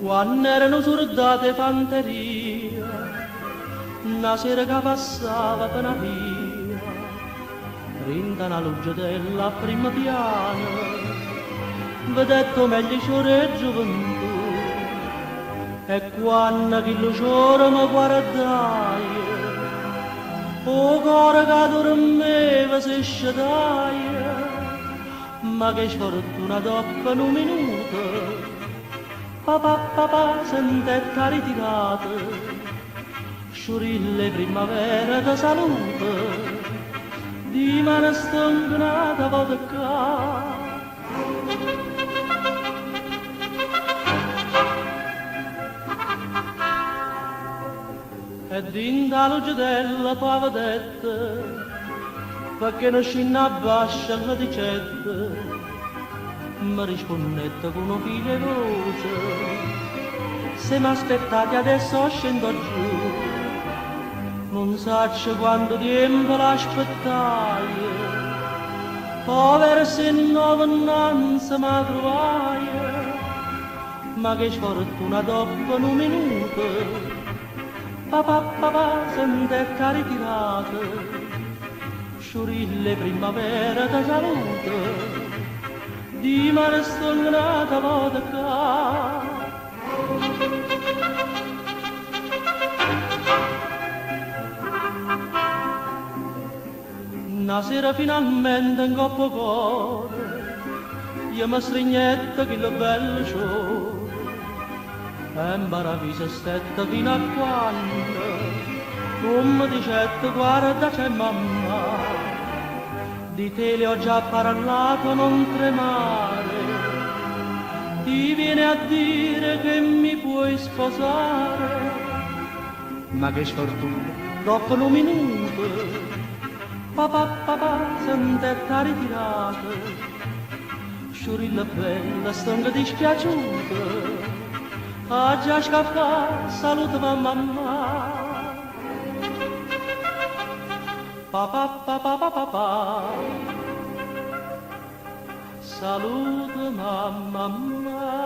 Quando erano sordate fanterie, una sera che passava per una via, rinda una luce della prima piana, vedetto meglio c'ora gioventù, e quando che lo c'ora mi guardai, o cuore che dormeva si sciadai, ma che sfortuna dopo un minuto, papà sentetta ritirata, sciurille primavera da salute, di mano stangnata vodka. E dinda luce della pavedetta, perché non scinna bascia la dicetta, mi rispondette con una figlia voce, se mi aspettate adesso scendo giù, non saccio quanto tempo l'aspettai, povera se non innanzi mi trovai, ma che sfortuna dopo un minuto, papà sentetta ritirata, sciurille primavera da salute, di mare stangnata vodka. Una sera finalmente in coppo cuore, io mi strignetta che lo bello show, e maravigliosa stetta fino a quando, non mi dicette guarda c'è mamma, di te le ho già parlato, non tremare, ti viene a dire che mi puoi sposare, ma che sfortuna, dopo un minuto, papà sentetta ritirata, sciurilla bella, stanca dispiaciuta, ha già scappato, saluta mamma. Papà, saluta mamma.